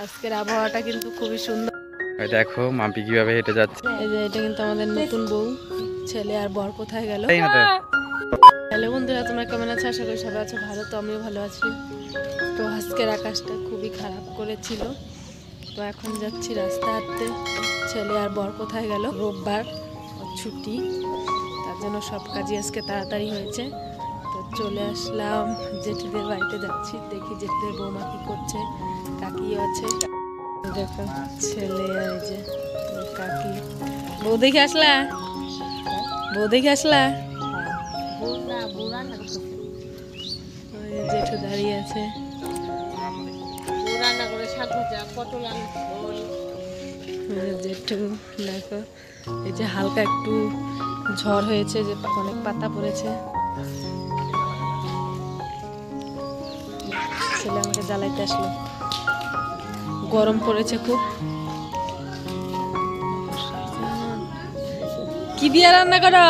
আজকের আবহাওয়াটা কিন্তু খুবই সুন্দর। দেখো মাম্পি কিভাবে হেঁটে যাচ্ছে। এই যে এটা কিন্তু আমাদের নতুন বউ, ছেলে আর বর কোথায় গেল। হ্যালো বন্ধুরা, তোমরা কেমন আছো? আশা করি সবাই আছো ভালো, তো আমিও ভালো আছি। তো আজকের আকাশটা খুবই খারাপ করেছিল, তো এখন যাচ্ছি রাস্তা হাঁটতে। ছেলে আর বর কোথায় গেল? রোববার ছুটি, তার জন্য সব কাজই আজকে তাড়াতাড়ি হয়েছে। তো চলে আসলাম জেঠিদের বাড়িতে, যাচ্ছি দেখি জেঠিদের বৌমা কি করছে, কাকিও আছে। দেখো ছেলে আর এই যে কাকি। বউ দেখে আসলা? বউ দেখে আসলা? জেঠু দাঁড়িয়ে আছে। জেঠু দেখো, এই যে হালকা একটু ঝড় হয়েছে, যে অনেক পাতা পড়েছে। ছেলে আমাকে জ্বালাইতে আসলো, গরম পড়েছে খুব। কি দিয়ে রান্না করো?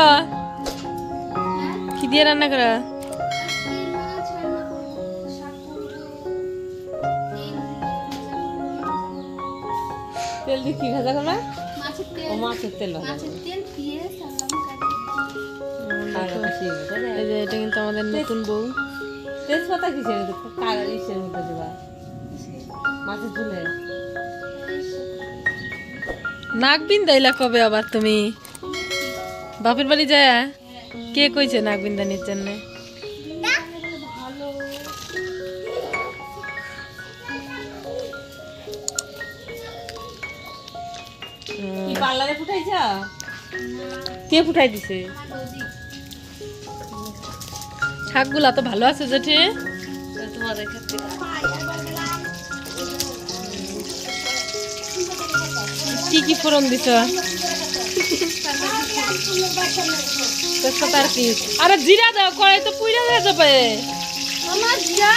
কি দিয়ে রান্না করো? তেল দিয়ে কি ভাজা করবে? মাছের তেল। এই যে এটা কিন্তু আমাদের নতুন বউ। তেজপাতা কিসের ইসের মধ্যে দেবা? মাছের ঝোলে নাক বিন্দাইলা কবে আবার তুমি? বাপের বাড়ি যায়? কে কইছে নাক বিন্দানির জন্য? পার্লারে ফুটাইছ? কে ফুটাই দিছে? শাকগুলা তো ভালো আছে জেঠি। তোমাদের ক্ষেত্রে কি কি ফোড়ন দিছ? তেজপাতা আর কি? আরে জিরা দাও, কড়াই তো পুইরা হয়ে যাবে। আমার জিরা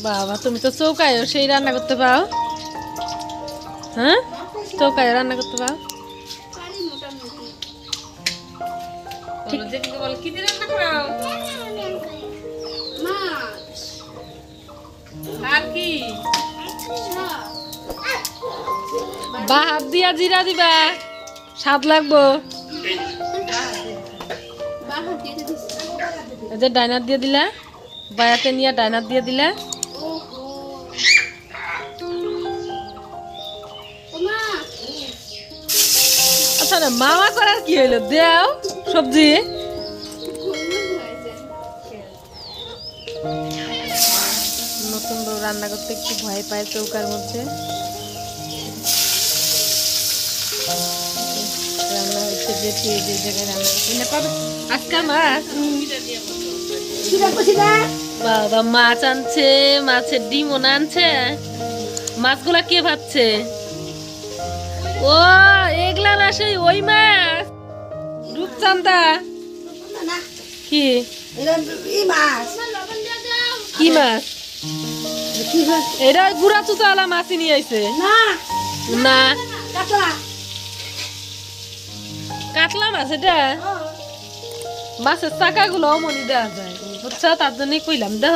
বাবা, তুমি তো চৌকায় সেই রান্না করতে পাও। হ্যাঁ, চৌকায় রান্না করতে পাও। কি দিয়ে রান্না করো? আর কি? বা হাত দিয়া জিরা দিবা, স্বাদ লাগবো। এই যে ডাইনার দিয়ে দিলা, বায়াতে নিয়ে ডাইনার দিয়ে দিলা। আচ্ছা না, মামা করার কি হইলো? দেও সবজি। নতুন বউ রান্না করতে একটু ভয় পায় চৌকার মধ্যে। রান্না হচ্ছে জেঠি যে জায়গায় রান্না করতে আজকাল মাছ। বাবা মাছ আনছে, মাছের ডিম ওনা আনছে। মাছগুলা কে ভাবছে? ও এগুলা না, সেই ওই মাছ রূপচান্দা। কি কি মাছ? এটা গুড়া চুচাওয়ালা মাছই নিয়ে আইছে না? কাতলা মাছ এটা। মাছের চাকা গুলো অমনি দেওয়া যায়, বুঝছো? তার জন্যই কইলাম দেখ।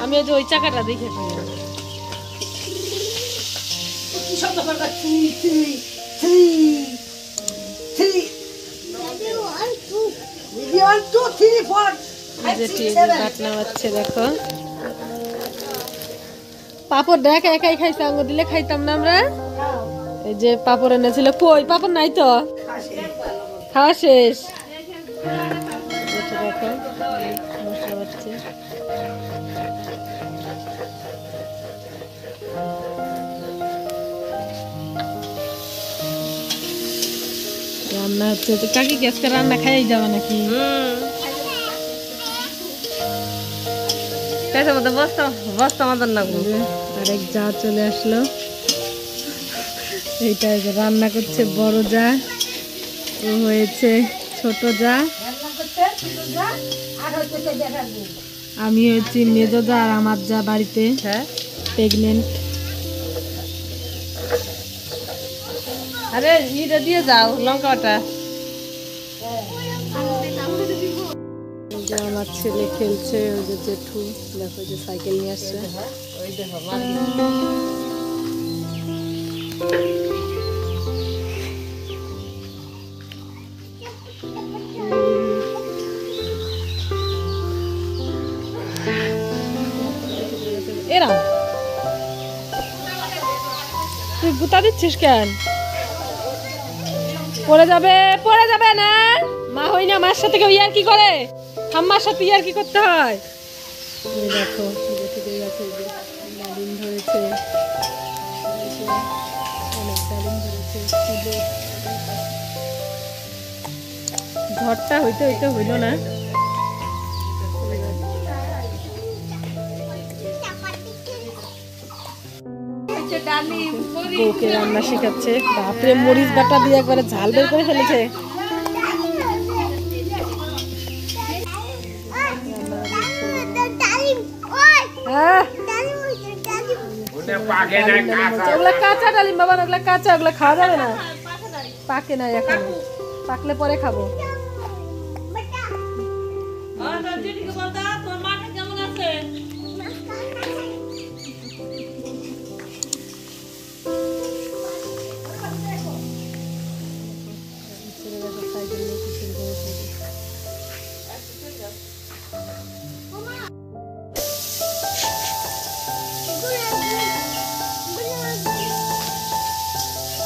আমি ওই যে ওই চাকাটা দেখে কইলাম। দেখো পাপড় দেখ, একাই খাইছে, আঙ্গ দিলে খাইতাম না আমরা। এই যে পাপড় এনেছিল, কই পাপড় নাই তো, খাওয়া শেষ। দেখো মশলা বাটছে। রান্না হচ্ছে তো। কাকি কি আজকে রান্না খাই যাওয়া নাকি? বস্তা মতন লাগবে। আরেক যা চলে আসলো, এইটা রান্না করছে বড় যা। ও হয়েছে ছোট যা, আমি হয়েছি মেজো যা, আর আমার যা বাড়িতে প্রেগনেন্ট। আরে ইটা দিয়ে যাও লঙ্কাটা। এই যে আমার ছেলে খেলছে, ওই যে জেঠু দেখো যে সাইকেল নিয়ে আসছে। ওই দেখো এরা তুই গুতা দিচ্ছিস কেন? পড়ে যাবে না, মা হই না মার সাথে কেউ ইয়ার কি করে, ঠাম্মার সাথে ইয়ার কি করতে হয়। এই দেখো জেঠুদের গাছে যে ডালিম ধরেছে, অনেক ডালিম ধরেছে। ঝড়টা হইতে হইতে হইল না। বউকে রান্না শেখাচ্ছে, বাপরে মরিচ বাটা দিয়ে একবারে ঝাল বের করে ফেলেছে। ওগুলা কাঁচা ডালিম বাবা, ওগুলা কাঁচা, ওগুলা খাওয়া যাবে না, পাকে নাই এখন, পাকলে পরে খাবো।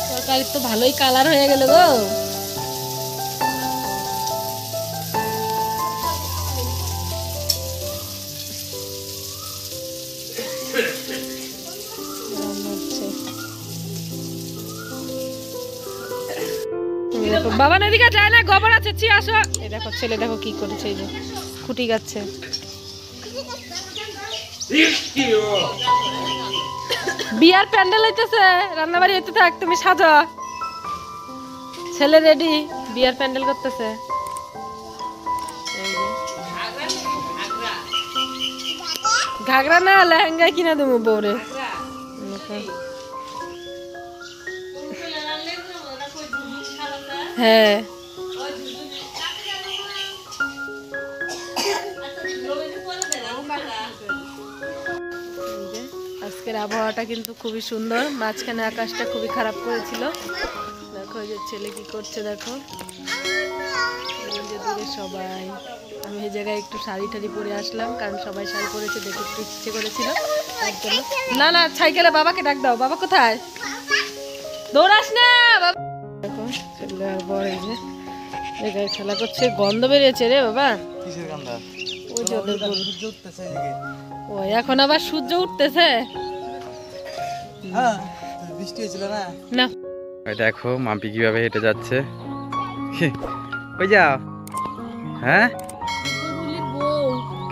তরকারি তো ভালোই কালার হয়ে গেল গো। বাবা নদীকে যায় না, গোবর আছে, চি আসো। এই দেখো ছেলে দেখো কি করেছে, এই যে খুঁটি গাচ্ছে। বিয়ার প্যান্ডেল হইতেছে, রান্নাবাড়ি হইতে থাক, তুমি সাজো। ছেলে রেডি, বিয়ার প্যান্ডেল করতেছে। ঘাগরা না লেহেঙ্গা কিনা দেবো বউরে। হ্যাঁ আজকের আবহাওয়াটা কিন্তু খুবই সুন্দর, মাঝখানে আকাশটা খুবই খারাপ করেছিল। দেখো যে ছেলে কি করছে, দেখো দূরে সবাই। আমি এই জায়গায় একটু শাড়ি টাড়ি পরে আসলাম, কারণ সবাই শাড়ি পরেছে দেখে একটু ইচ্ছে করেছিল। না না সাইকেলে বাবাকে ডাক দাও, বাবা কোথায়, দৌড়াস না বাবা। দেখো ছেলে আর বড় এই যে জায়গায় খেলা করছে, গন্ধ বেরিয়েছে রে বাবা। ওই যে ওদের গরু। ও এখন আবার সূর্য উঠতেছে না। ওই দেখো মাম্পি কিভাবে হেঁটে যাচ্ছে। ওই যাও। হ্যাঁ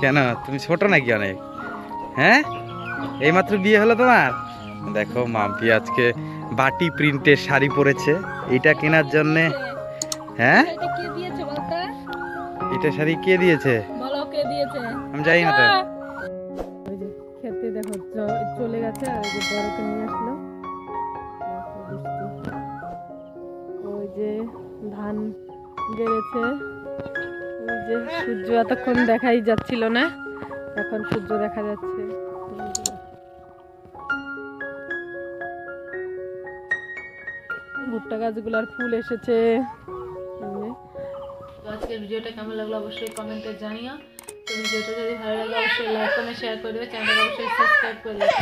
কেন, তুমি ছোট নাকি অনেক? হ্যাঁ এইমাত্র বিয়ে হলো তোমার? দেখো মাম্পি আজকে বাটি প্রিন্টের শাড়ি পরেছে, এটা কেনার জন্যে। হ্যাঁ এটা শাড়ি কে দিয়েছে? আমি জানি না তো। খেতে দেখো চলে গেছে, আর যে বড়কে নিয়ে আসলো। ওই যে ধান গেড়েছে, ওই যে সূর্য এতক্ষণ দেখাই যাচ্ছিল না, এখন সূর্য দেখা যাচ্ছে। ভুট্টা গাছগুলার ফুল এসেছে। আজকের ভিডিওটা কেমন লাগলো অবশ্যই কমেন্টে জানিও। তো ভিডিওটা যদি ভালো লাগে অবশ্যই লাইক কমেন্ট শেয়ার করে দেবে, চ্যানেলটা অবশ্যই সাবস্ক্রাইব করে দেবে।